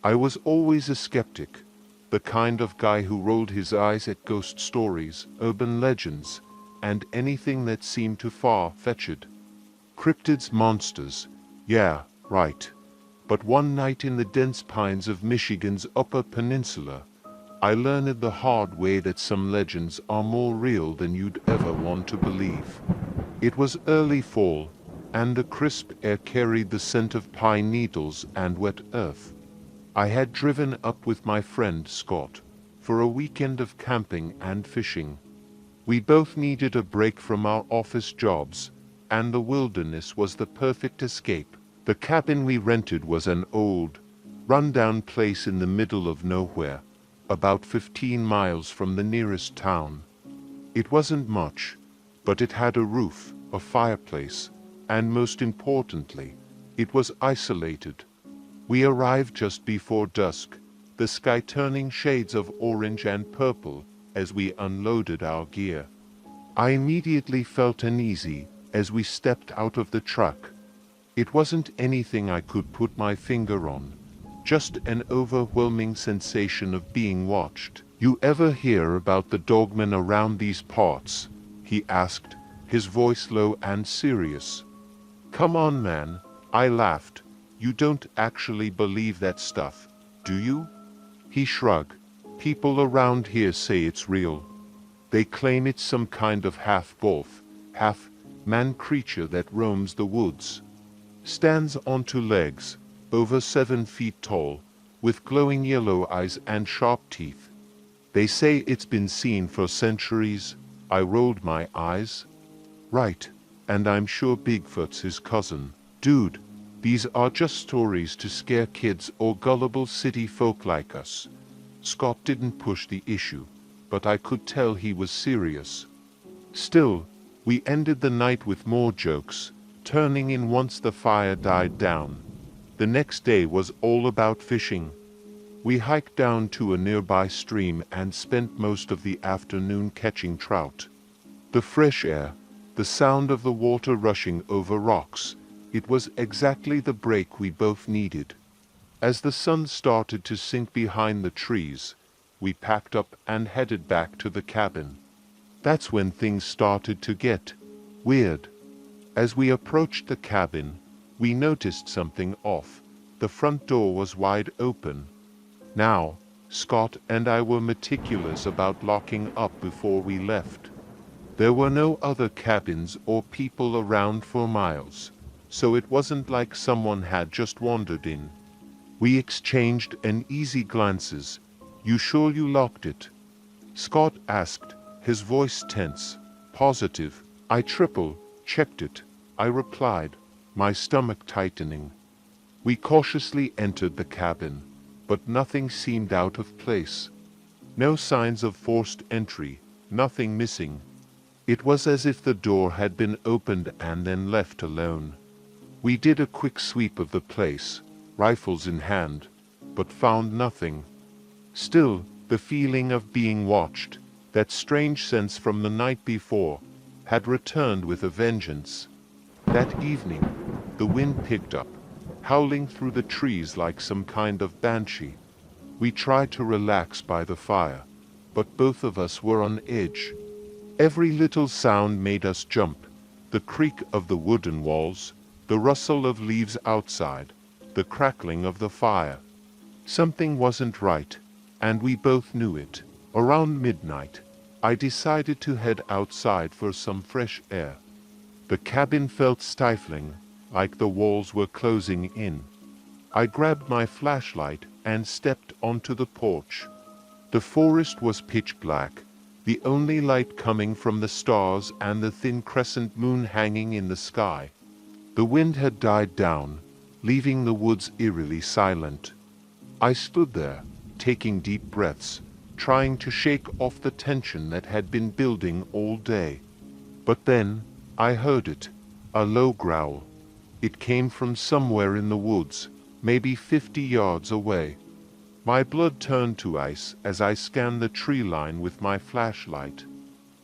I was always a skeptic, the kind of guy who rolled his eyes at ghost stories, urban legends, and anything that seemed too far-fetched. Cryptids, monsters, yeah, right. But one night in the dense pines of Michigan's Upper Peninsula, I learned the hard way that some legends are more real than you'd ever want to believe. It was early fall, and the crisp air carried the scent of pine needles and wet earth. I had driven up with my friend Scott for a weekend of camping and fishing. We both needed a break from our office jobs, and the wilderness was the perfect escape. The cabin we rented was an old, run-down place in the middle of nowhere, about 15 miles from the nearest town. It wasn't much, but it had a roof, a fireplace, and most importantly, it was isolated. We arrived just before dusk, the sky turning shades of orange and purple as we unloaded our gear. I immediately felt uneasy as we stepped out of the truck. It wasn't anything I could put my finger on, just an overwhelming sensation of being watched. "You ever hear about the Dogman around these parts?" he asked, his voice low and serious. "Come on, man," I laughed. "You don't actually believe that stuff, do you?" He shrugged. "People around here say it's real. They claim it's some kind of half-wolf, half-man creature that roams the woods. Stands on two legs, over 7 feet tall, with glowing yellow eyes and sharp teeth. They say it's been seen for centuries." I rolled my eyes. "Right, and I'm sure Bigfoot's his cousin." "Dude, these are just stories to scare kids or gullible city folk like us." Scott didn't push the issue, but I could tell he was serious. Still, we ended the night with more jokes, turning in once the fire died down. The next day was all about fishing. We hiked down to a nearby stream and spent most of the afternoon catching trout. The fresh air, the sound of the water rushing over rocks, it was exactly the break we both needed. As the sun started to sink behind the trees, we packed up and headed back to the cabin. That's when things started to get weird. As we approached the cabin, we noticed something off. The front door was wide open. Now, Scott and I were meticulous about locking up before we left. There were no other cabins or people around for miles, so it wasn't like someone had just wandered in. We exchanged uneasy glances. "You sure you locked it?" Scott asked, his voice tense. "Positive." I triple-checked it, I replied, my stomach tightening. We cautiously entered the cabin, but nothing seemed out of place. No signs of forced entry, nothing missing. It was as if the door had been opened and then left alone. We did a quick sweep of the place, rifles in hand, but found nothing. Still, the feeling of being watched, that strange sense from the night before, had returned with a vengeance. That evening, the wind picked up, howling through the trees like some kind of banshee. We tried to relax by the fire, but both of us were on edge. Every little sound made us jump, the creak of the wooden walls, the rustle of leaves outside, the crackling of the fire. Something wasn't right, and we both knew it. Around midnight, I decided to head outside for some fresh air. The cabin felt stifling, like the walls were closing in. I grabbed my flashlight and stepped onto the porch. The forest was pitch black, the only light coming from the stars and the thin crescent moon hanging in the sky. The wind had died down, leaving the woods eerily silent. I stood there, taking deep breaths, trying to shake off the tension that had been building all day. But then, I heard it, a low growl. It came from somewhere in the woods, maybe 50 yards away. My blood turned to ice as I scanned the tree line with my flashlight.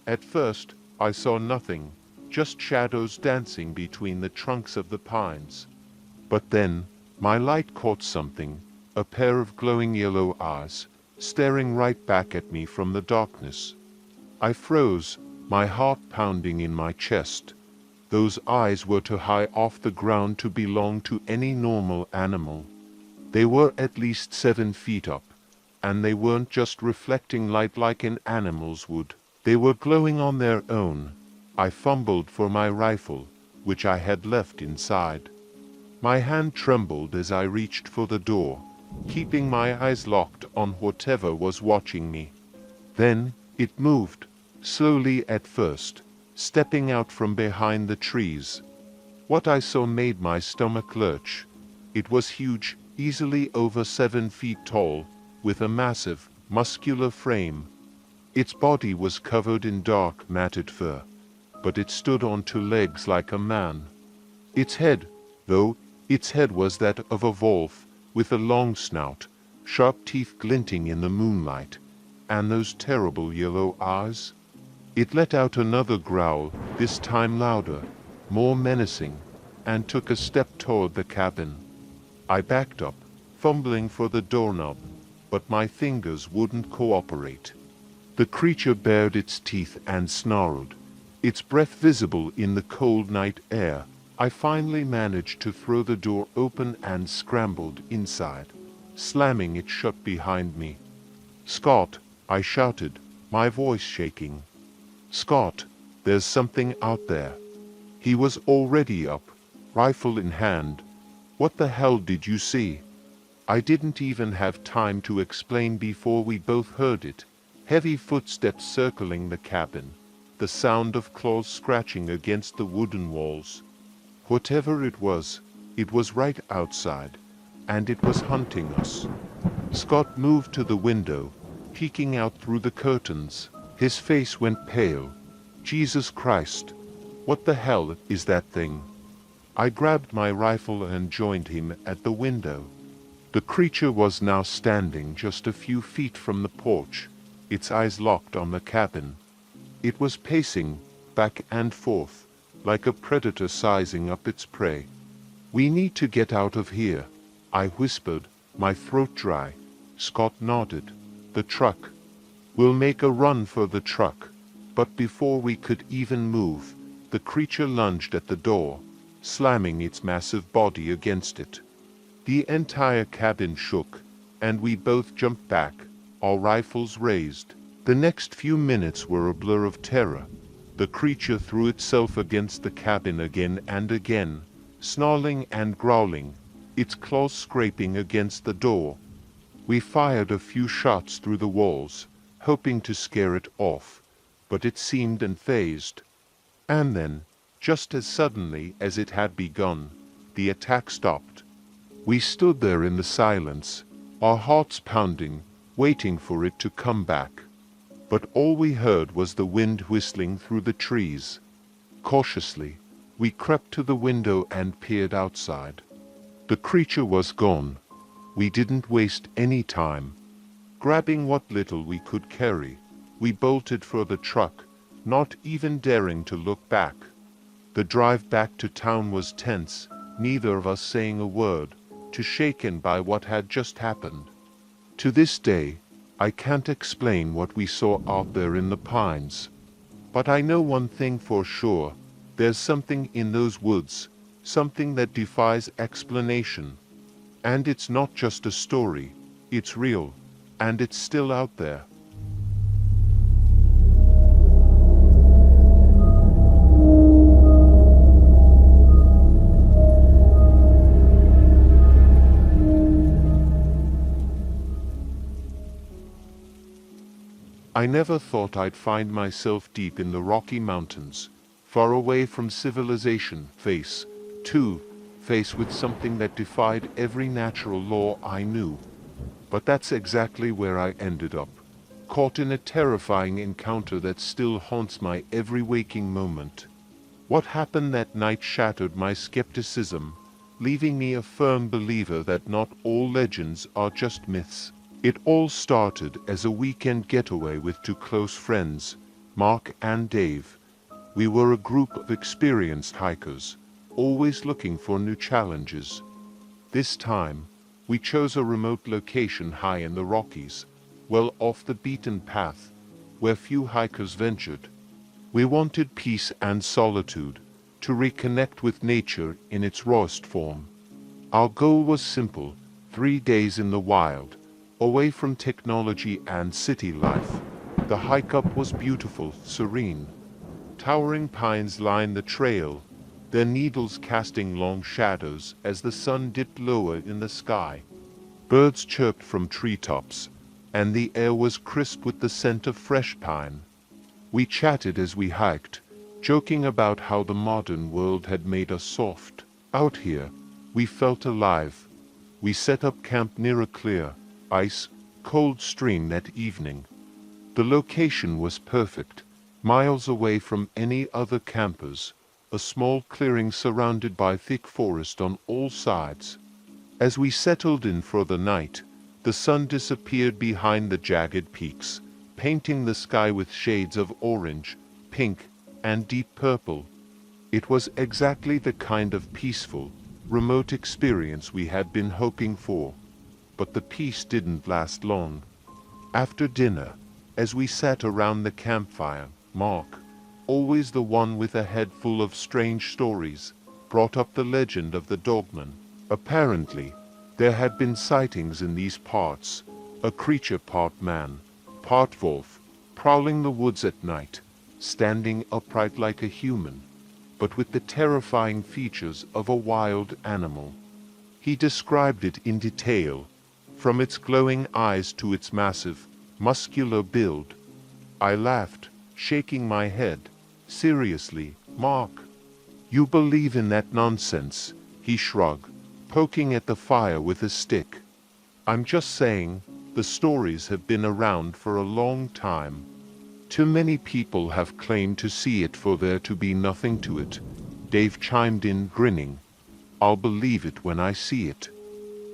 At first, I saw nothing, just shadows dancing between the trunks of the pines. But then, my light caught something, a pair of glowing yellow eyes, staring right back at me from the darkness. I froze, my heart pounding in my chest. Those eyes were too high off the ground to belong to any normal animal. They were at least 7 feet up, and they weren't just reflecting light like an animal's would. They were glowing on their own. I fumbled for my rifle, which I had left inside. My hand trembled as I reached for the door, keeping my eyes locked on whatever was watching me. Then it moved, slowly at first, stepping out from behind the trees. What I saw made my stomach lurch. It was huge, easily over 7 feet tall, with a massive, muscular frame. Its body was covered in dark, matted fur, but it stood on 2 legs like a man. Its head was that of a wolf, with a long snout, sharp teeth glinting in the moonlight, and those terrible yellow eyes. It let out another growl, this time louder, more menacing, and took a step toward the cabin. I backed up, fumbling for the doorknob, but my fingers wouldn't cooperate. The creature bared its teeth and snarled, its breath visible in the cold night air. I finally managed to throw the door open and scrambled inside, slamming it shut behind me. "Scott," I shouted, my voice shaking. "Scott, there's something out there." He was already up, rifle in hand. "What the hell did you see?" I didn't even have time to explain before we both heard it. Heavy footsteps circling the cabin, the sound of claws scratching against the wooden walls. Whatever it was right outside, and it was hunting us. Scott moved to the window, peeking out through the curtains. His face went pale. "Jesus Christ, what the hell is that thing?" I grabbed my rifle and joined him at the window. The creature was now standing just a few feet from the porch, its eyes locked on the cabin. It was pacing back and forth, like a predator sizing up its prey. "We need to get out of here," I whispered, my throat dry. Scott nodded. "The truck." "We'll make a run for the truck." But before we could even move, the creature lunged at the door, slamming its massive body against it. The entire cabin shook, and we both jumped back, our rifles raised. The next few minutes were a blur of terror. The creature threw itself against the cabin again and again, snarling and growling, its claws scraping against the door. We fired a few shots through the walls, hoping to scare it off, but it seemed unfazed. And then, just as suddenly as it had begun, the attack stopped. We stood there in the silence, our hearts pounding, waiting for it to come back. But all we heard was the wind whistling through the trees. Cautiously, we crept to the window and peered outside. The creature was gone. We didn't waste any time. Grabbing what little we could carry, we bolted for the truck, not even daring to look back. The drive back to town was tense, neither of us saying a word, too shaken by what had just happened. To this day, I can't explain what we saw out there in the pines. But I know one thing for sure, there's something in those woods, something that defies explanation. And it's not just a story, it's real, and it's still out there. I never thought I'd find myself deep in the Rocky Mountains, far away from civilization, face with something that defied every natural law I knew. But that's exactly where I ended up, caught in a terrifying encounter that still haunts my every waking moment. What happened that night shattered my skepticism, leaving me a firm believer that not all legends are just myths. It all started as a weekend getaway with 2 close friends, Mark and Dave. We were a group of experienced hikers, always looking for new challenges. This time, We chose a remote location high in the Rockies, well off the beaten path, where few hikers ventured. We wanted peace and solitude, to reconnect with nature in its rawest form. Our goal was simple: 3 days in the wild, away from technology and city life. The hike up was beautiful, serene. Towering pines lined the trail, their needles casting long shadows as the sun dipped lower in the sky. Birds chirped from treetops, and the air was crisp with the scent of fresh pine. We chatted as we hiked, joking about how the modern world had made us soft. Out here, we felt alive. We set up camp near a clear, ice-cold stream that evening. The location was perfect, miles away from any other campers, a small clearing surrounded by thick forest on all sides. As we settled in for the night, the sun disappeared behind the jagged peaks, painting the sky with shades of orange, pink, and deep purple. It was exactly the kind of peaceful, remote experience we had been hoping for. But the peace didn't last long. After dinner, as we sat around the campfire, Mark, always the one with a head full of strange stories, brought up the legend of the Dogman. Apparently, there had been sightings in these parts, a creature part man, part wolf, prowling the woods at night, standing upright like a human, but with the terrifying features of a wild animal. He described it in detail, from its glowing eyes to its massive, muscular build. I laughed, shaking my head. Seriously, Mark? You believe in that nonsense? He shrugged, poking at the fire with a stick. I'm just saying, the stories have been around for a long time. Too many people have claimed to see it for there to be nothing to it. Dave chimed in, grinning. I'll believe it when I see it.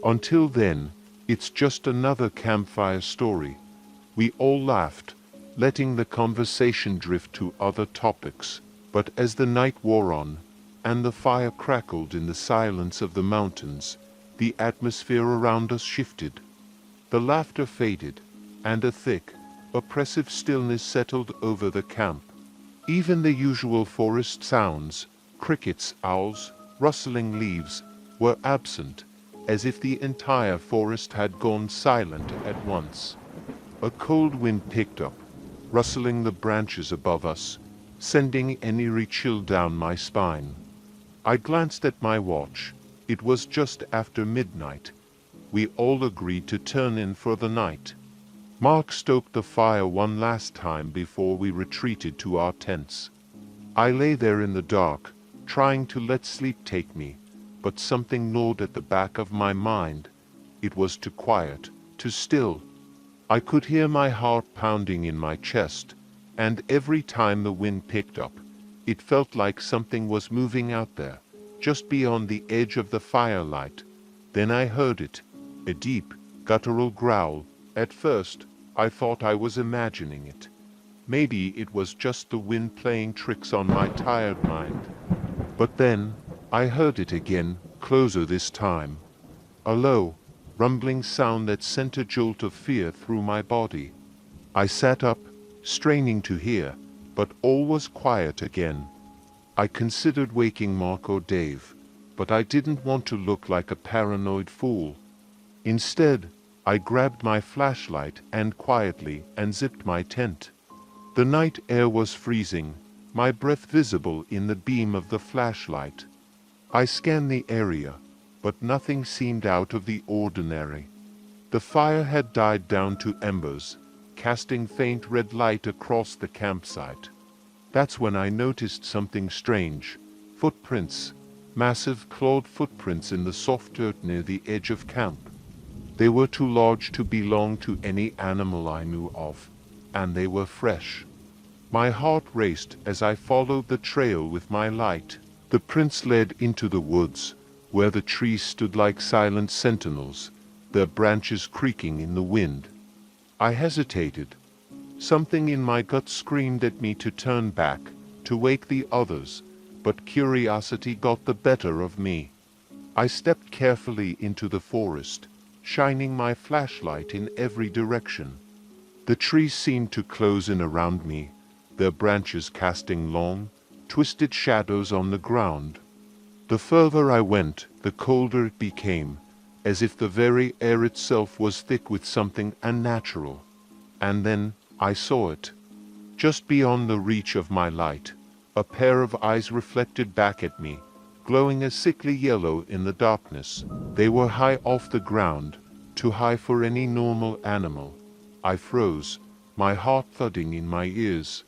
Until then, it's just another campfire story. We all laughed, letting the conversation drift to other topics. But as the night wore on, and the fire crackled in the silence of the mountains, the atmosphere around us shifted. The laughter faded, and a thick, oppressive stillness settled over the camp. Even the usual forest sounds, crickets, owls, rustling leaves, were absent, as if the entire forest had gone silent at once. A cold wind picked up, rustling the branches above us, sending an eerie chill down my spine. I glanced at my watch. It was just after midnight. We all agreed to turn in for the night. Mark stoked the fire one last time before we retreated to our tents. I lay there in the dark, trying to let sleep take me, but something gnawed at the back of my mind. It was too quiet, too still. I could hear my heart pounding in my chest, and every time the wind picked up, it felt like something was moving out there, just beyond the edge of the firelight. Then I heard it, a deep, guttural growl. At first, I thought I was imagining it. Maybe it was just the wind playing tricks on my tired mind. But then, I heard it again, closer this time. A low, rumbling sound that sent a jolt of fear through my body. I sat up, straining to hear, but all was quiet again. I considered waking Mark or Dave, but I didn't want to look like a paranoid fool. Instead, I grabbed my flashlight and quietly unzipped my tent. The night air was freezing, my breath visible in the beam of the flashlight. I scanned the area, but nothing seemed out of the ordinary. The fire had died down to embers, casting faint red light across the campsite. That's when I noticed something strange. Footprints, massive clawed footprints in the soft dirt near the edge of camp. They were too large to belong to any animal I knew of, and they were fresh. My heart raced as I followed the trail with my light. The prints led into the woods, where the trees stood like silent sentinels, their branches creaking in the wind. I hesitated. Something in my gut screamed at me to turn back, to wake the others, but curiosity got the better of me. I stepped carefully into the forest, shining my flashlight in every direction. The trees seemed to close in around me, their branches casting long, twisted shadows on the ground. The further I went, the colder it became, as if the very air itself was thick with something unnatural. And then I saw it. Just beyond the reach of my light, a pair of eyes reflected back at me, glowing a sickly yellow in the darkness. They were high off the ground, too high for any normal animal. I froze, my heart thudding in my ears.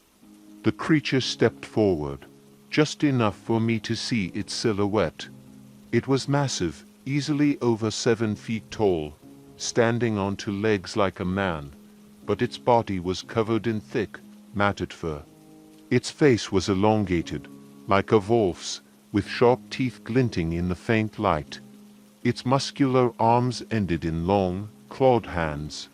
The creature stepped forward, just enough for me to see its silhouette. It was massive, easily over 7 feet tall, standing on 2 legs like a man, but its body was covered in thick, matted fur. Its face was elongated, like a wolf's, with sharp teeth glinting in the faint light. Its muscular arms ended in long, clawed hands.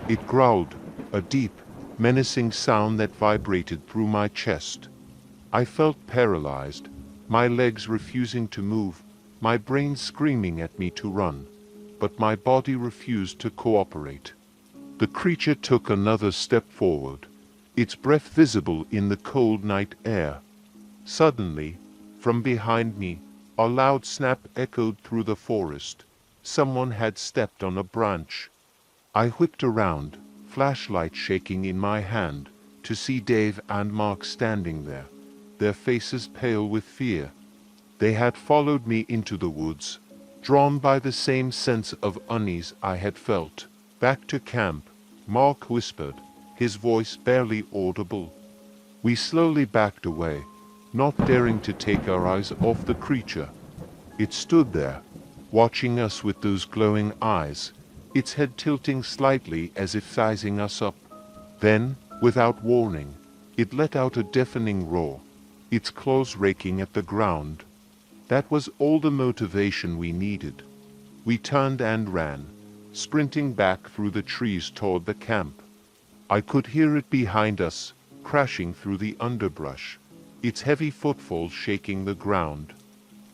It growled, a deep, menacing sound that vibrated through my chest. I felt paralyzed, my legs refusing to move, my brain screaming at me to run, but my body refused to cooperate. The creature took another step forward, its breath visible in the cold night air. Suddenly, from behind me, a loud snap echoed through the forest. Someone had stepped on a branch. I whipped around, flashlight shaking in my hand, to see Dave and Mark standing there, their faces pale with fear. They had followed me into the woods, drawn by the same sense of unease I had felt. Back to camp, Mark whispered, his voice barely audible. We slowly backed away, not daring to take our eyes off the creature. It stood there, watching us with those glowing eyes, its head tilting slightly as if sizing us up. Then, without warning, it let out a deafening roar, its claws raking at the ground. That was all the motivation we needed. We turned and ran, sprinting back through the trees toward the camp. I could hear it behind us, crashing through the underbrush, its heavy footfall shaking the ground.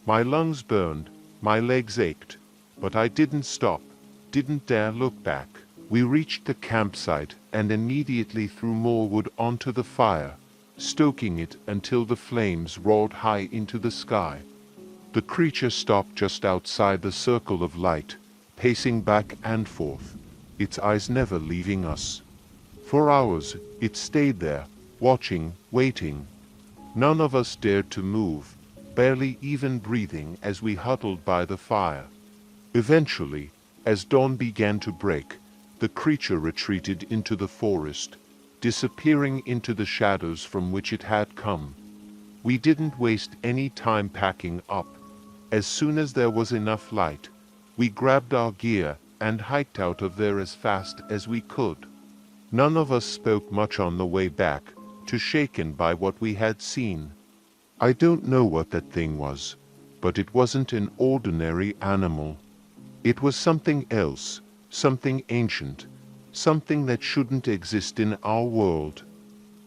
My lungs burned, my legs ached, but I didn't stop, didn't dare look back. We reached the campsite and immediately threw more wood onto the fire, stoking it until the flames roared high into the sky. The creature stopped just outside the circle of light, pacing back and forth, its eyes never leaving us. For hours it stayed there, watching, waiting. None of us dared to move, barely even breathing as we huddled by the fire. Eventually, as dawn began to break, the creature retreated into the forest, disappearing into the shadows from which it had come. We didn't waste any time packing up. As soon as there was enough light, we grabbed our gear and hiked out of there as fast as we could. None of us spoke much on the way back, too shaken by what we had seen. I don't know what that thing was, but it wasn't an ordinary animal. It was something else, something ancient, something that shouldn't exist in our world.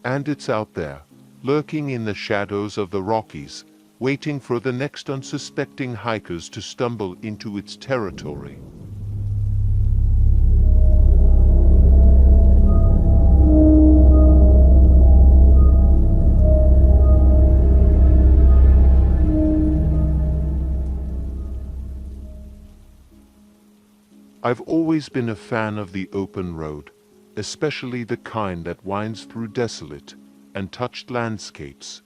And it's out there, lurking in the shadows of the Rockies, waiting for the next unsuspecting hikers to stumble into its territory. I've always been a fan of the open road, especially the kind that winds through desolate, untouched landscapes.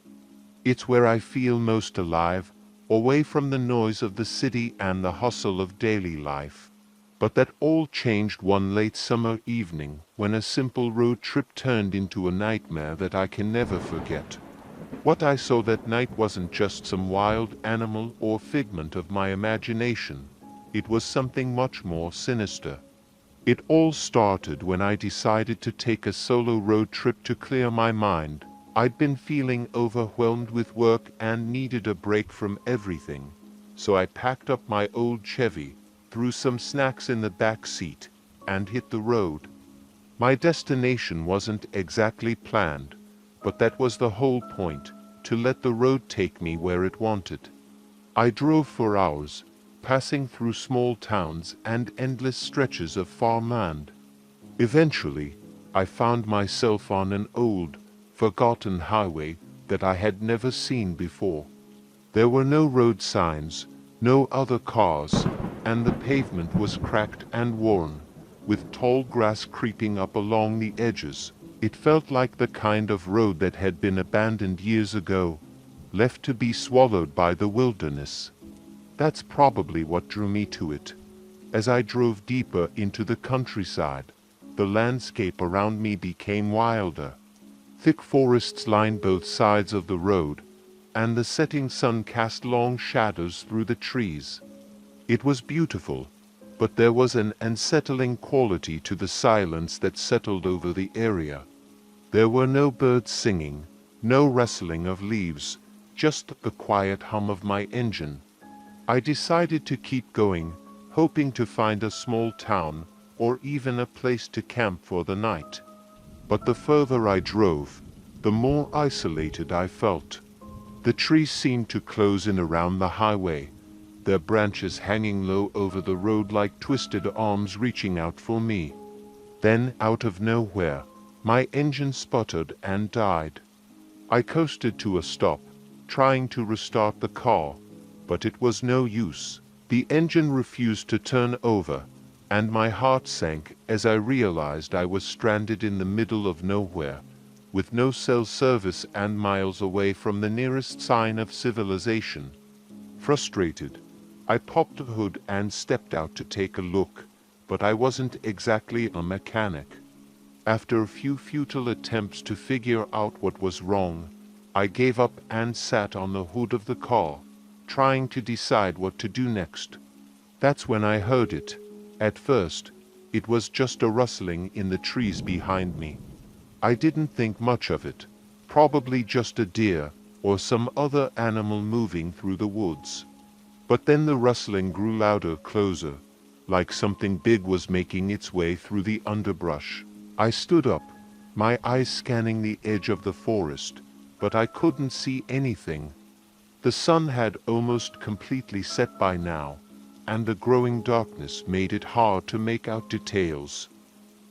It's where I feel most alive, away from the noise of the city and the hustle of daily life. But that all changed one late summer evening when a simple road trip turned into a nightmare that I can never forget. What I saw that night wasn't just some wild animal or figment of my imagination. It was something much more sinister. It all started when I decided to take a solo road trip to clear my mind. I'd been feeling overwhelmed with work and needed a break from everything, so I packed up my old Chevy, threw some snacks in the back seat, and hit the road. My destination wasn't exactly planned, but that was the whole point, to let the road take me where it wanted. I drove for hours, passing through small towns and endless stretches of farmland. Eventually, I found myself on an old, forgotten highway that I had never seen before. There were no road signs, no other cars, and the pavement was cracked and worn, with tall grass creeping up along the edges. It felt like the kind of road that had been abandoned years ago, left to be swallowed by the wilderness. That's probably what drew me to it. As I drove deeper into the countryside, the landscape around me became wilder. Thick forests lined both sides of the road, and the setting sun cast long shadows through the trees. It was beautiful, but there was an unsettling quality to the silence that settled over the area. There were no birds singing, no rustling of leaves, just the quiet hum of my engine. I decided to keep going, hoping to find a small town or even a place to camp for the night. But the further I drove, the more isolated I felt. The trees seemed to close in around the highway, their branches hanging low over the road like twisted arms reaching out for me. Then, out of nowhere, my engine sputtered and died. I coasted to a stop, trying to restart the car, but it was no use. The engine refused to turn over, and my heart sank as I realized I was stranded in the middle of nowhere, with no cell service and miles away from the nearest sign of civilization. Frustrated, I popped the hood and stepped out to take a look, but I wasn't exactly a mechanic. After a few futile attempts to figure out what was wrong, I gave up and sat on the hood of the car, trying to decide what to do next. That's when I heard it. At first, it was just a rustling in the trees behind me. I didn't think much of it, probably just a deer or some other animal moving through the woods. But then the rustling grew louder, closer, like something big was making its way through the underbrush. I stood up, my eyes scanning the edge of the forest, but I couldn't see anything. The sun had almost completely set by now, and the growing darkness made it hard to make out details.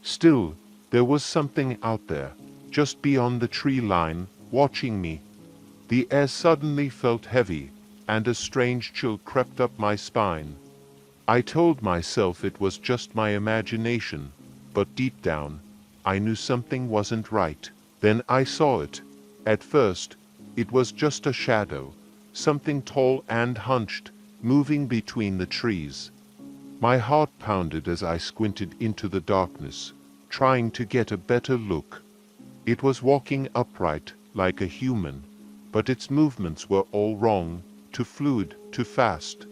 Still, there was something out there, just beyond the tree line, watching me. The air suddenly felt heavy, and a strange chill crept up my spine. I told myself it was just my imagination, but deep down, I knew something wasn't right. Then I saw it. At first, it was just a shadow, something tall and hunched, moving between the trees. My heart pounded as I squinted into the darkness, trying to get a better look. It was walking upright, like a human, but its movements were all wrong, too fluid, too fast.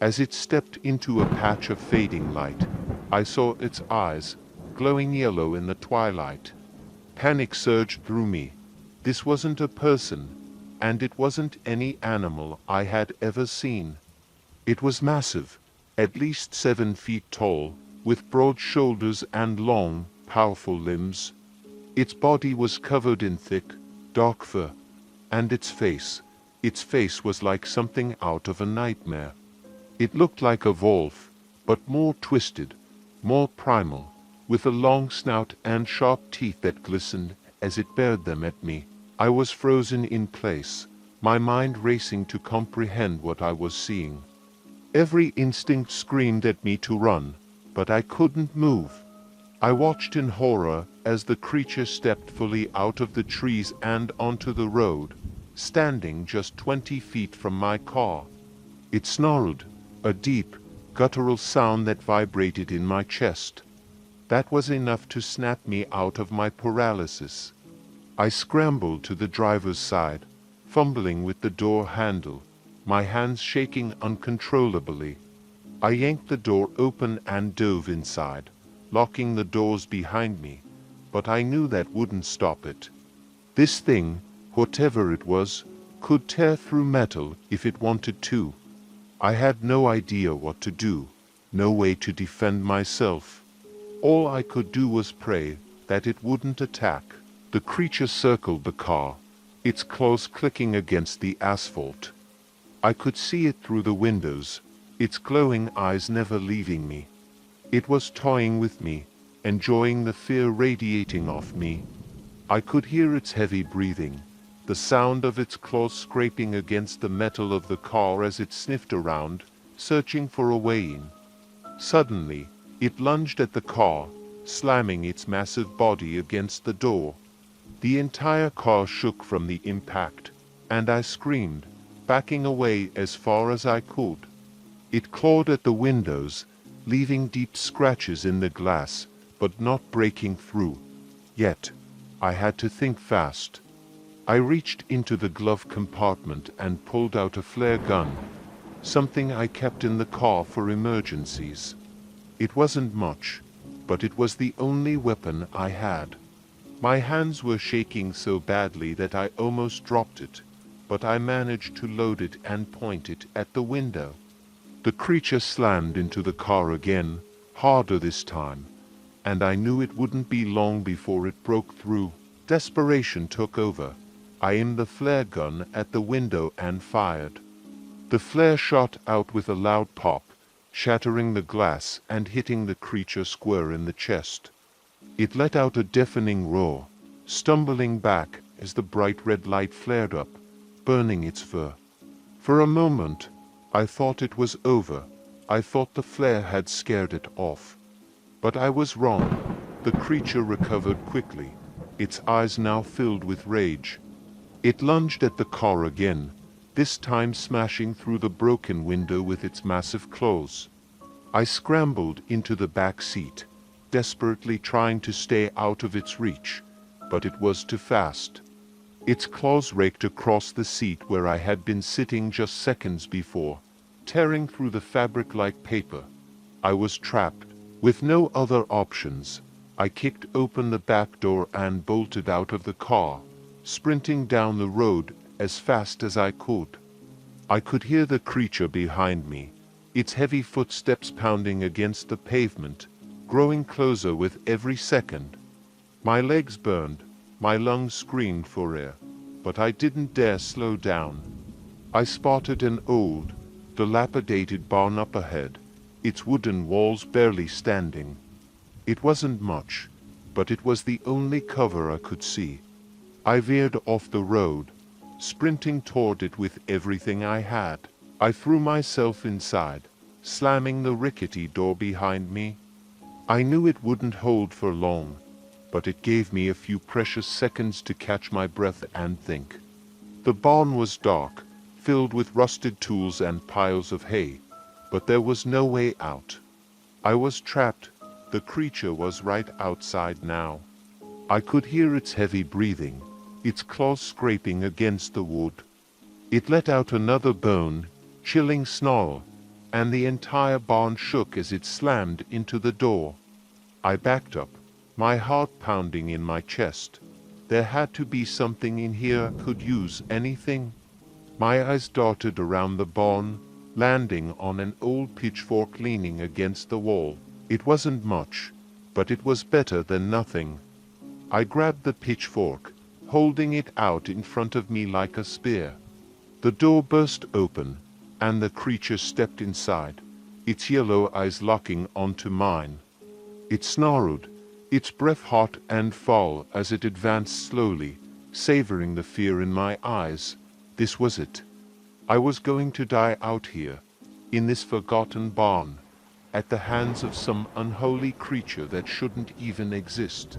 As it stepped into a patch of fading light, I saw its eyes, glowing yellow in the twilight. Panic surged through me. This wasn't a person, and it wasn't any animal I had ever seen. It was massive, at least 7 feet tall, with broad shoulders and long, powerful limbs. Its body was covered in thick, dark fur, and its face was like something out of a nightmare. It looked like a wolf, but more twisted, more primal, with a long snout and sharp teeth that glistened as it bared them at me. I was frozen in place, my mind racing to comprehend what I was seeing. Every instinct screamed at me to run, but I couldn't move. I watched in horror as the creature stepped fully out of the trees and onto the road, standing just 20 feet from my car. It snarled, a deep, guttural sound that vibrated in my chest. That was enough to snap me out of my paralysis. I scrambled to the driver's side, fumbling with the door handle, my hands shaking uncontrollably. I yanked the door open and dove inside, locking the doors behind me, but I knew that wouldn't stop it. This thing, whatever it was, could tear through metal if it wanted to. I had no idea what to do, no way to defend myself. All I could do was pray that it wouldn't attack. The creature circled the car, its claws clicking against the asphalt. I could see it through the windows, its glowing eyes never leaving me. It was toying with me, enjoying the fear radiating off me. I could hear its heavy breathing, the sound of its claws scraping against the metal of the car as it sniffed around, searching for a way in. Suddenly, it lunged at the car, slamming its massive body against the door. The entire car shook from the impact, and I screamed, backing away as far as I could. It clawed at the windows, leaving deep scratches in the glass, but not breaking through. Yet, I had to think fast. I reached into the glove compartment and pulled out a flare gun, something I kept in the car for emergencies. It wasn't much, but it was the only weapon I had. My hands were shaking so badly that I almost dropped it, but I managed to load it and point it at the window. The creature slammed into the car again, harder this time, and I knew it wouldn't be long before it broke through. Desperation took over. I aimed the flare gun at the window and fired. The flare shot out with a loud pop, shattering the glass and hitting the creature square in the chest. It let out a deafening roar, stumbling back as the bright red light flared up, burning its fur. For a moment, I thought it was over. I thought the flare had scared it off. But I was wrong. The creature recovered quickly, its eyes now filled with rage. It lunged at the car again, this time smashing through the broken window with its massive claws. I scrambled into the back seat, desperately trying to stay out of its reach, but it was too fast. Its claws raked across the seat where I had been sitting just seconds before, tearing through the fabric like paper. I was trapped, with no other options. I kicked open the back door and bolted out of the car, sprinting down the road as fast as I could. I could hear the creature behind me, its heavy footsteps pounding against the pavement, growing closer with every second. My legs burned, my lungs screamed for air, but I didn't dare slow down. I spotted an old, dilapidated barn up ahead, its wooden walls barely standing. It wasn't much, but it was the only cover I could see. I veered off the road, sprinting toward it with everything I had. I threw myself inside, slamming the rickety door behind me. I knew it wouldn't hold for long, but it gave me a few precious seconds to catch my breath and think. The barn was dark, filled with rusted tools and piles of hay, but there was no way out. I was trapped. The creature was right outside now. I could hear its heavy breathing, its claws scraping against the wood. It let out another bone, chilling snarl, and the entire barn shook as it slammed into the door. I backed up, my heart pounding in my chest. There had to be something in here I could use, anything. My eyes darted around the barn, landing on an old pitchfork leaning against the wall. It wasn't much, but it was better than nothing. I grabbed the pitchfork, holding it out in front of me like a spear. The door burst open, and the creature stepped inside, its yellow eyes locking onto mine. It snarled, its breath hot and foul as it advanced slowly, savoring the fear in my eyes. This was it. I was going to die out here, in this forgotten barn, at the hands of some unholy creature that shouldn't even exist.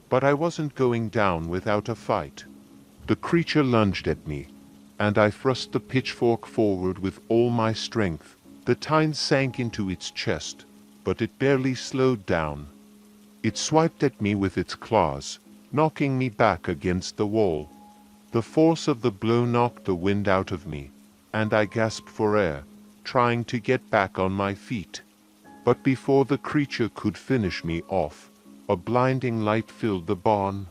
But I wasn't going down without a fight. The creature lunged at me, and I thrust the pitchfork forward with all my strength. The tine sank into its chest, but it barely slowed down. It swiped at me with its claws, knocking me back against the wall. The force of the blow knocked the wind out of me, and I gasped for air, trying to get back on my feet. But before the creature could finish me off, a blinding light filled the barn.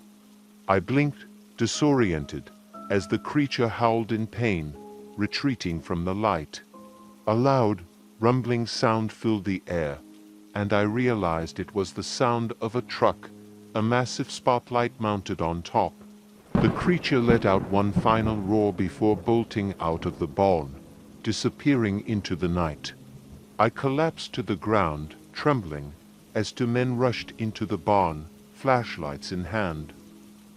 I blinked, disoriented, as the creature howled in pain, retreating from the light. A loud, rumbling sound filled the air, and I realized it was the sound of a truck, a massive spotlight mounted on top. The creature let out one final roar before bolting out of the barn, disappearing into the night. I collapsed to the ground, trembling, as two men rushed into the barn, flashlights in hand.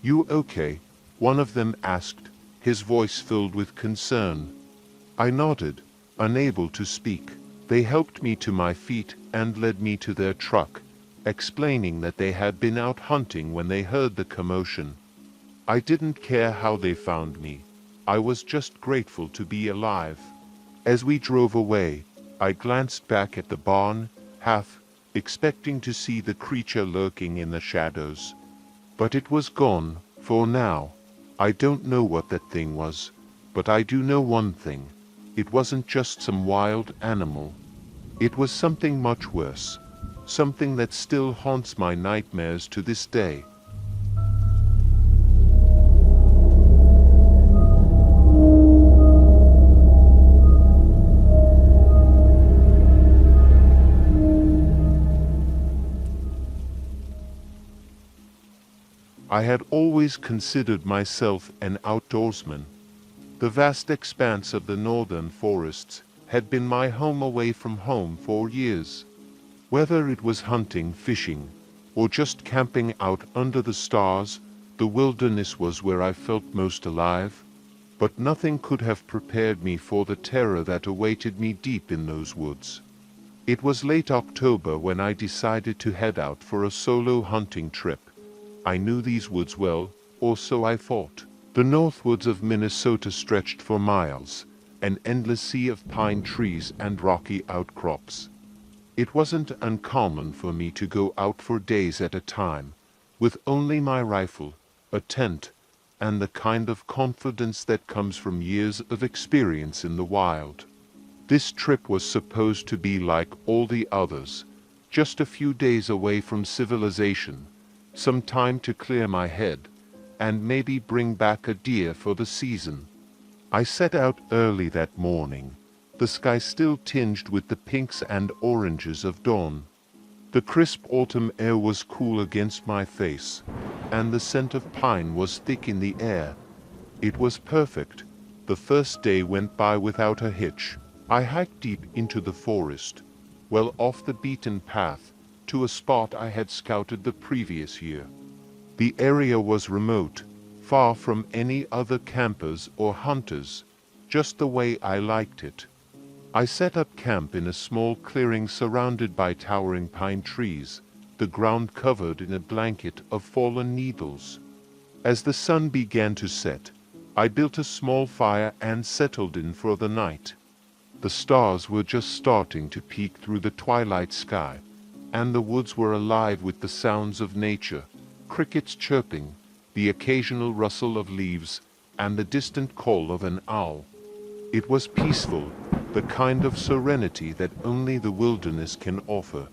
"You okay?" one of them asked, his voice filled with concern. I nodded, unable to speak. They helped me to my feet and led me to their truck, explaining that they had been out hunting when they heard the commotion. I didn't care how they found me. I was just grateful to be alive. As we drove away, I glanced back at the barn, half expecting to see the creature lurking in the shadows. But it was gone, for now. I don't know what that thing was, but I do know one thing. It wasn't just some wild animal. It was something much worse. Something that still haunts my nightmares to this day. I had always considered myself an outdoorsman. The vast expanse of the northern forests had been my home away from home for years. Whether it was hunting, fishing, or just camping out under the stars, the wilderness was where I felt most alive. But nothing could have prepared me for the terror that awaited me deep in those woods. It was late October when I decided to head out for a solo hunting trip. I knew these woods well, or so I thought. The northwoods of Minnesota stretched for miles, an endless sea of pine trees and rocky outcrops. It wasn't uncommon for me to go out for days at a time, with only my rifle, a tent, and the kind of confidence that comes from years of experience in the wild. This trip was supposed to be like all the others, just a few days away from civilization, some time to clear my head, and maybe bring back a deer for the season. I set out early that morning, the sky still tinged with the pinks and oranges of dawn. The crisp autumn air was cool against my face, and the scent of pine was thick in the air. It was perfect. The first day went by without a hitch. I hiked deep into the forest, well off the beaten path, to a spot I had scouted the previous year. The area was remote, far from any other campers or hunters, just the way I liked it. I set up camp in a small clearing surrounded by towering pine trees, the ground covered in a blanket of fallen needles. As the sun began to set, I built a small fire and settled in for the night. The stars were just starting to peek through the twilight sky, and the woods were alive with the sounds of nature, crickets chirping, the occasional rustle of leaves, and the distant call of an owl. It was peaceful, the kind of serenity that only the wilderness can offer.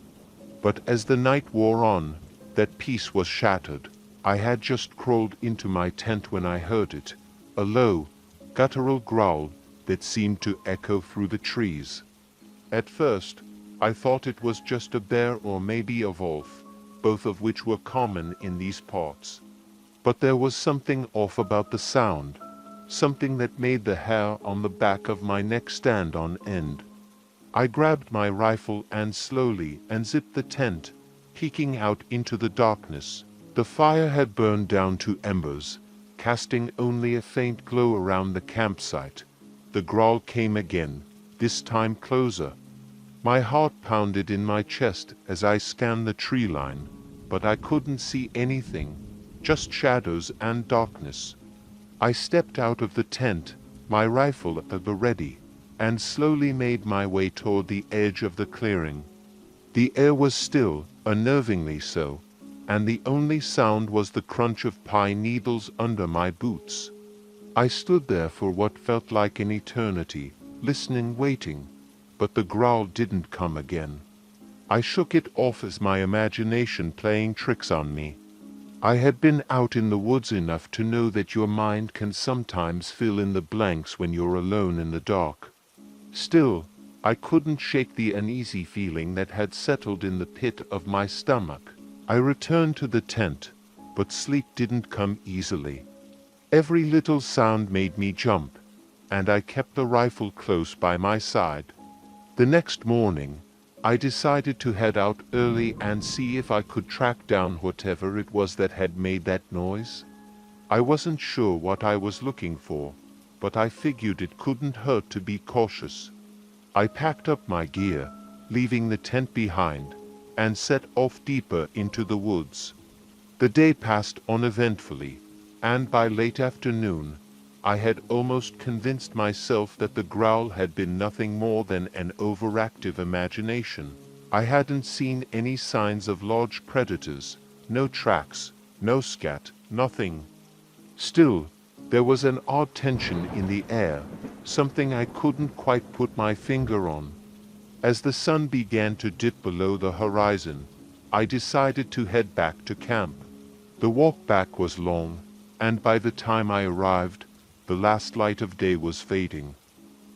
But as the night wore on, that peace was shattered. I had just crawled into my tent when I heard it, a low, guttural growl that seemed to echo through the trees. At first, I thought it was just a bear or maybe a wolf, both of which were common in these parts. But there was something off about the sound, something that made the hair on the back of my neck stand on end. I grabbed my rifle and slowly unzipped the tent, peeking out into the darkness. The fire had burned down to embers, casting only a faint glow around the campsite. The growl came again, this time closer. My heart pounded in my chest as I scanned the tree line, but I couldn't see anything, just shadows and darkness. I stepped out of the tent, my rifle at the ready, and slowly made my way toward the edge of the clearing. The air was still, unnervingly so, and the only sound was the crunch of pine needles under my boots. I stood there for what felt like an eternity, listening, waiting, but the growl didn't come again. I shook it off as my imagination playing tricks on me. I had been out in the woods enough to know that your mind can sometimes fill in the blanks when you're alone in the dark. Still, I couldn't shake the uneasy feeling that had settled in the pit of my stomach. I returned to the tent, but sleep didn't come easily. Every little sound made me jump, and I kept the rifle close by my side. The next morning, I decided to head out early and see if I could track down whatever it was that had made that noise. I wasn't sure what I was looking for, but I figured it couldn't hurt to be cautious. I packed up my gear, leaving the tent behind, and set off deeper into the woods. The day passed uneventfully, and by late afternoon, I had almost convinced myself that the growl had been nothing more than an overactive imagination. I hadn't seen any signs of large predators, no tracks, no scat, nothing. Still, there was an odd tension in the air, something I couldn't quite put my finger on. As the sun began to dip below the horizon, I decided to head back to camp. The walk back was long, and by the time I arrived, the last light of day was fading.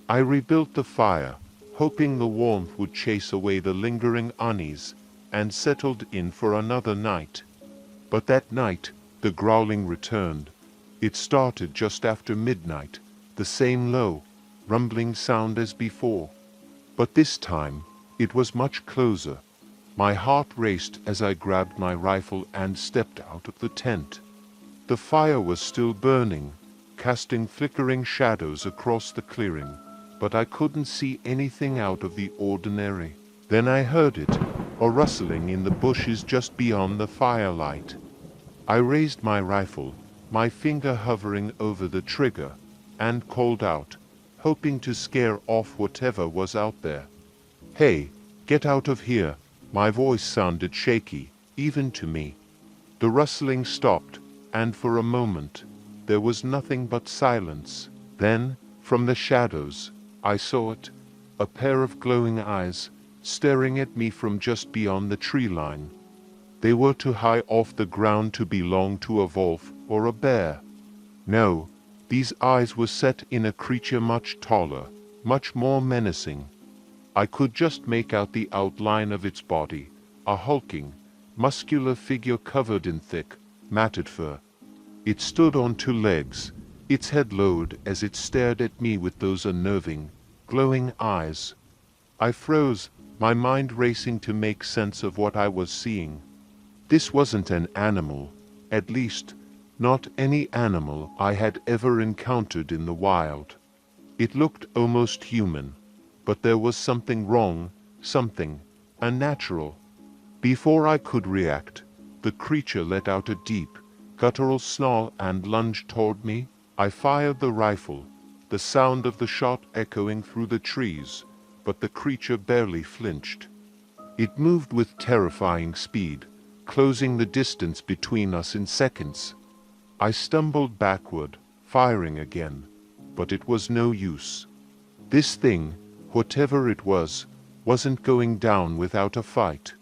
I rebuilt the fire, hoping the warmth would chase away the lingering unease, and settled in for another night. But that night, the growling returned. It started just after midnight, the same low, rumbling sound as before. But this time, it was much closer. My heart raced as I grabbed my rifle and stepped out of the tent. The fire was still burning, casting flickering shadows across the clearing, but I couldn't see anything out of the ordinary. Then I heard it, a rustling in the bushes just beyond the firelight. I raised my rifle, my finger hovering over the trigger, and called out, hoping to scare off whatever was out there. "Hey, get out of here!" My voice sounded shaky, even to me. The rustling stopped, and for a moment, there was nothing but silence. Then, from the shadows, I saw it, a pair of glowing eyes, staring at me from just beyond the tree line. They were too high off the ground to belong to a wolf or a bear. No, these eyes were set in a creature much taller, much more menacing. I could just make out the outline of its body, a hulking, muscular figure covered in thick, matted fur. It stood on two legs, its head lowered as it stared at me with those unnerving, glowing eyes. I froze, my mind racing to make sense of what I was seeing. This wasn't an animal, at least, not any animal I had ever encountered in the wild. It looked almost human, but there was something wrong, something unnatural. Before I could react, the creature let out a deep, guttural snarl and lunged toward me. I fired the rifle, the sound of the shot echoing through the trees, but the creature barely flinched. It moved with terrifying speed, closing the distance between us in seconds. I stumbled backward, firing again, but it was no use. This thing, whatever it was, wasn't going down without a fight.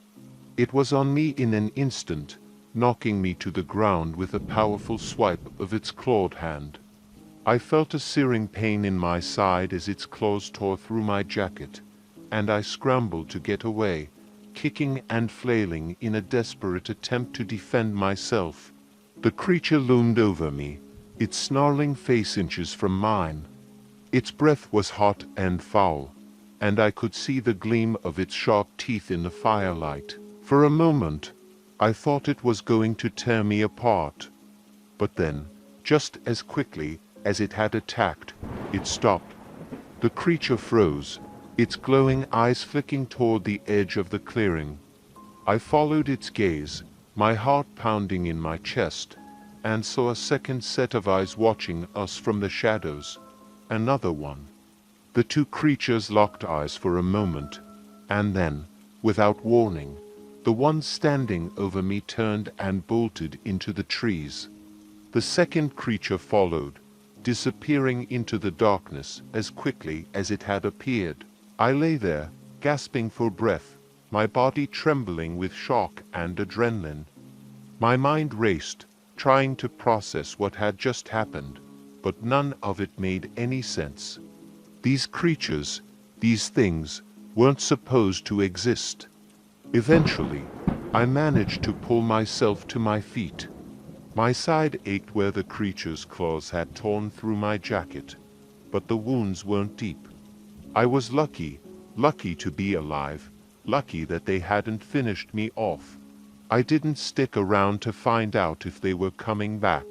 It was on me in an instant, knocking me to the ground with a powerful swipe of its clawed hand. I felt a searing pain in my side as its claws tore through my jacket, and I scrambled to get away, kicking and flailing in a desperate attempt to defend myself. The creature loomed over me, its snarling face inches from mine. Its breath was hot and foul, and I could see the gleam of its sharp teeth in the firelight. For a moment, I thought it was going to tear me apart. But then, just as quickly as it had attacked, it stopped. The creature froze, its glowing eyes flicking toward the edge of the clearing. I followed its gaze, my heart pounding in my chest, and saw a second set of eyes watching us from the shadows. Another one. The two creatures locked eyes for a moment, and then, without warning, the one standing over me turned and bolted into the trees. The second creature followed, disappearing into the darkness as quickly as it had appeared. I lay there, gasping for breath, my body trembling with shock and adrenaline. My mind raced, trying to process what had just happened, but none of it made any sense. These creatures, these things, weren't supposed to exist. Eventually, I managed to pull myself to my feet. My side ached where the creature's claws had torn through my jacket, but the wounds weren't deep. I was lucky, Lucky to be alive, lucky that they hadn't finished me off. I didn't stick around to find out if they were coming back.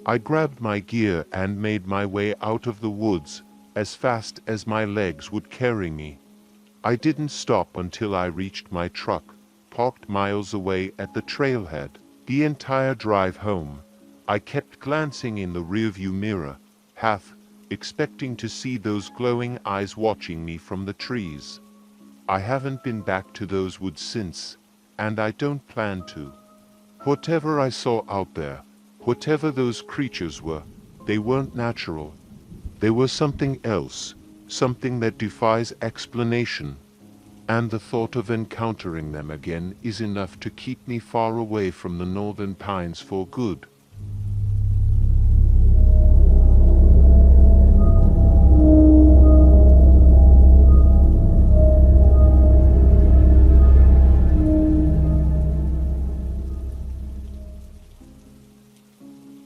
I grabbed my gear and made my way out of the woods as fast as my legs would carry me. I didn't stop until I reached my truck, parked miles away at the trailhead. The entire drive home, I kept glancing in the rearview mirror, half expecting to see those glowing eyes watching me from the trees. I haven't been back to those woods since, and I don't plan to. Whatever I saw out there, whatever those creatures were, they weren't natural. They were something else, something that defies explanation. And the thought of encountering them again is enough to keep me far away from the northern pines for good.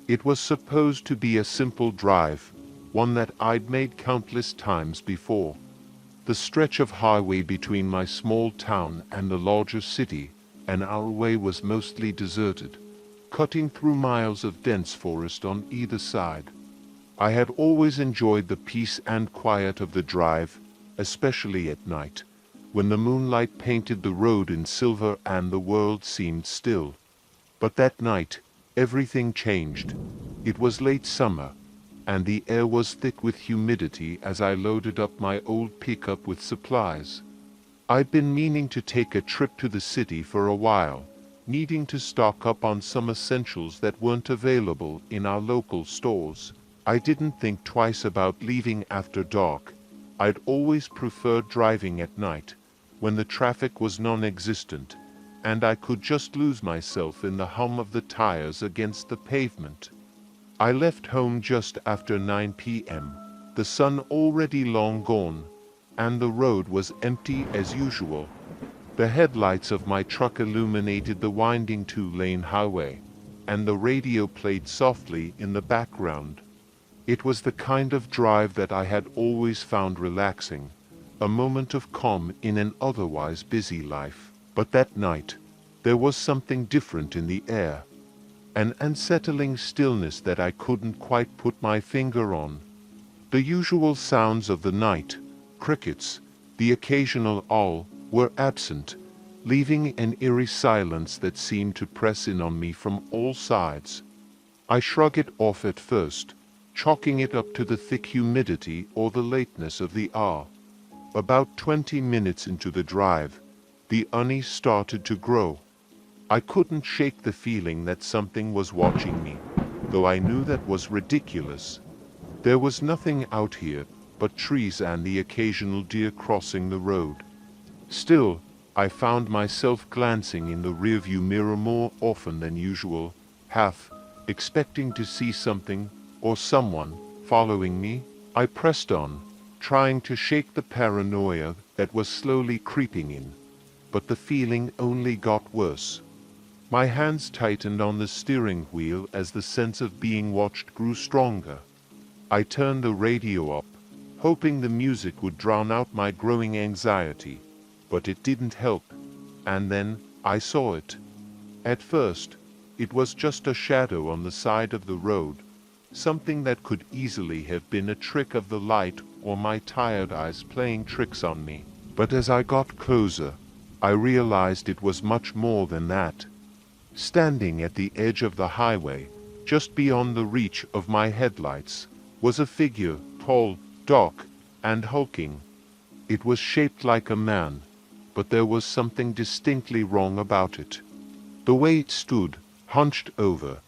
It was supposed to be a simple drive, one that I'd made countless times before. The stretch of highway between my small town and the larger city, and our way was mostly deserted, cutting through miles of dense forest on either side. I had always enjoyed the peace and quiet of the drive, especially at night, when the moonlight painted the road in silver and the world seemed still. But that night, everything changed. It was late summer, and the air was thick with humidity as I loaded up my old pickup with supplies. I'd been meaning to take a trip to the city for a while, needing to stock up on some essentials that weren't available in our local stores. I didn't think twice about leaving after dark. I'd always preferred driving at night, when the traffic was non-existent, and I could just lose myself in the hum of the tires against the pavement. I left home just after 9 p.m., the sun already long gone, and the road was empty as usual. The headlights of my truck illuminated the winding two-lane highway, and the radio played softly in the background. It was the kind of drive that I had always found relaxing, a moment of calm in an otherwise busy life. But that night, there was something different in the air, an unsettling stillness that I couldn't quite put my finger on. The usual sounds of the night, crickets, the occasional owl, were absent, leaving an eerie silence that seemed to press in on me from all sides. I shrugged it off at first, chalking it up to the thick humidity or the lateness of the hour. About 20 minutes into the drive, the unease started to grow. I couldn't shake the feeling that something was watching me, though I knew that was ridiculous. There was nothing out here but trees and the occasional deer crossing the road. Still, I found myself glancing in the rearview mirror more often than usual, half expecting to see something or someone following me. I pressed on, trying to shake the paranoia that was slowly creeping in, but the feeling only got worse. My hands tightened on the steering wheel as the sense of being watched grew stronger. I turned the radio up, hoping the music would drown out my growing anxiety, but it didn't help. And then I saw it. At first, it was just a shadow on the side of the road, something that could easily have been a trick of the light or my tired eyes playing tricks on me. But as I got closer, I realized it was much more than that. Standing at the edge of the highway, just beyond the reach of my headlights, was a figure, tall, dark, and hulking. It was shaped like a man, but there was something distinctly wrong about it. The way it stood, hunched over,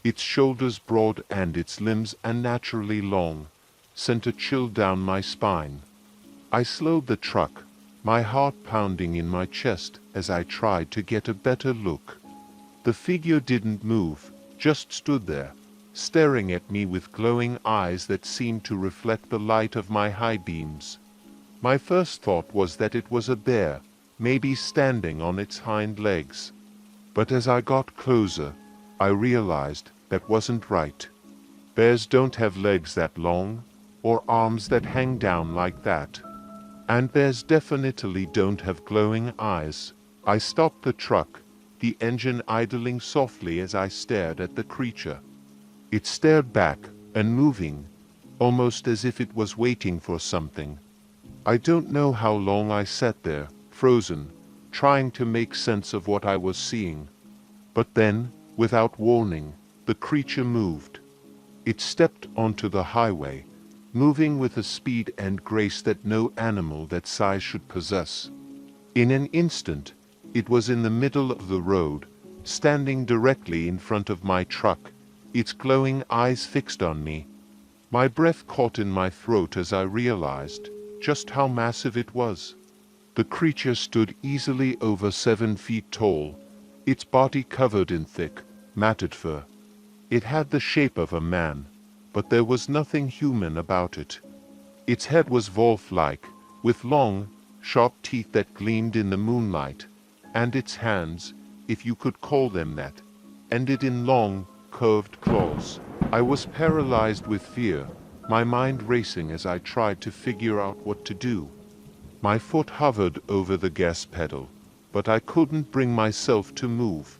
its shoulders broad and its limbs unnaturally long, sent a chill down my spine. I slowed the truck, my heart pounding in my chest as I tried to get a better look. The figure didn't move, just stood there, staring at me with glowing eyes that seemed to reflect the light of my high beams. My first thought was that it was a bear, maybe standing on its hind legs. But as I got closer, I realized that wasn't right. Bears don't have legs that long, or arms that hang down like that. And bears definitely don't have glowing eyes. I stopped the truck, the engine idling softly as I stared at the creature. It stared back, unmoving, almost as if it was waiting for something. I don't know how long I sat there, frozen, trying to make sense of what I was seeing. But then, without warning, the creature moved. It stepped onto the highway, moving with a speed and grace that no animal that size should possess. In an instant, it was in the middle of the road, standing directly in front of my truck, its glowing eyes fixed on me. My breath caught in my throat as I realized just how massive it was. The creature stood easily over 7 feet tall, its body covered in thick, matted fur. It had the shape of a man, but there was nothing human about it. Its head was wolf-like, with long, sharp teeth that gleamed in the moonlight, and its hands, if you could call them that, ended in long, curved claws. I was paralyzed with fear, my mind racing as I tried to figure out what to do. My foot hovered over the gas pedal, but I couldn't bring myself to move.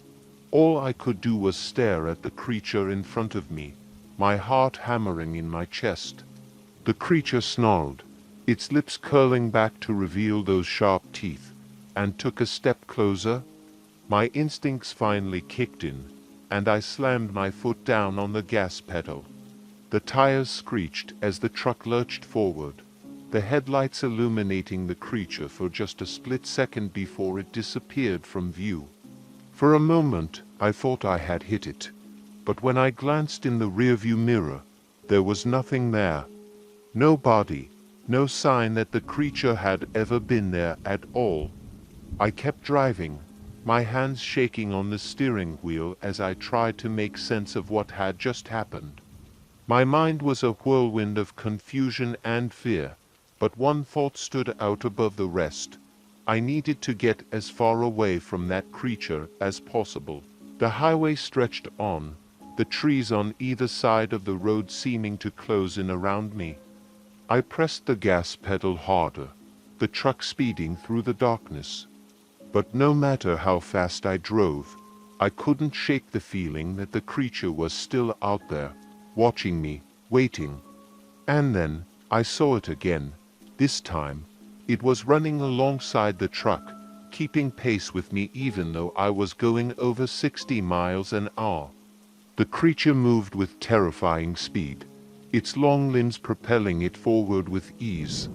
All I could do was stare at the creature in front of me, my heart hammering in my chest. The creature snarled, its lips curling back to reveal those sharp teeth, and took a step closer. My instincts finally kicked in, and I slammed my foot down on the gas pedal. The tires screeched as the truck lurched forward, the headlights illuminating the creature for just a split second before it disappeared from view. For a moment, I thought I had hit it, but when I glanced in the rearview mirror, there was nothing there. No body, no sign that the creature had ever been there at all. I kept driving, my hands shaking on the steering wheel as I tried to make sense of what had just happened. My mind was a whirlwind of confusion and fear, but one thought stood out above the rest. I needed to get as far away from that creature as possible. The highway stretched on, the trees on either side of the road seeming to close in around me. I pressed the gas pedal harder, the truck speeding through the darkness. But no matter how fast I drove, I couldn't shake the feeling that the creature was still out there, watching me, waiting. And then, I saw it again. This time, it was running alongside the truck, keeping pace with me even though I was going over 60 miles an hour. The creature moved with terrifying speed, its long limbs propelling it forward with ease.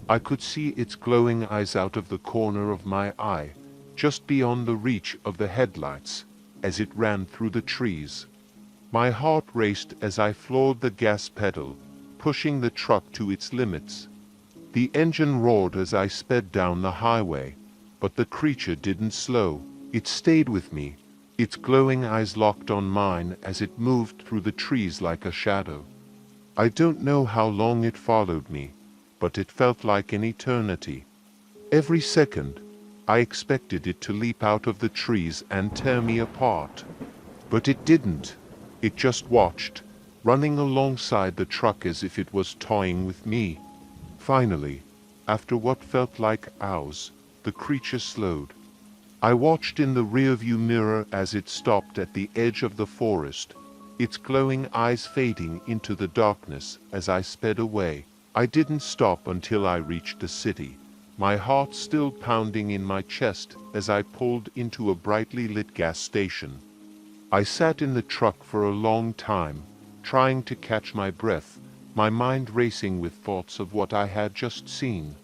I could see its glowing eyes out of the corner of my eye, just beyond the reach of the headlights, as it ran through the trees. My heart raced as I floored the gas pedal, pushing the truck to its limits. The engine roared as I sped down the highway, but the creature didn't slow. It stayed with me, its glowing eyes locked on mine as it moved through the trees like a shadow. I don't know how long it followed me, but it felt like an eternity. Every second, I expected it to leap out of the trees and tear me apart. But it didn't. It just watched, running alongside the truck as if it was toying with me. Finally, after what felt like hours, the creature slowed. I watched in the rearview mirror as it stopped at the edge of the forest, its glowing eyes fading into the darkness as I sped away. I didn't stop until I reached the city, my heart still pounding in my chest as I pulled into a brightly lit gas station. I sat in the truck for a long time, trying to catch my breath, my mind racing with thoughts of what I had just seen.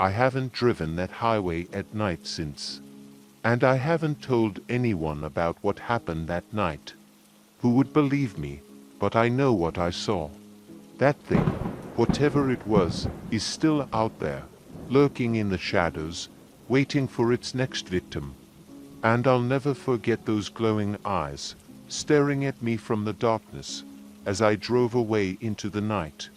I haven't driven that highway at night since. And I haven't told anyone about what happened that night. Who would believe me? But I know what I saw. That thing, whatever it was, is still out there, lurking in the shadows, waiting for its next victim. And I'll never forget those glowing eyes, staring at me from the darkness, as I drove away into the night.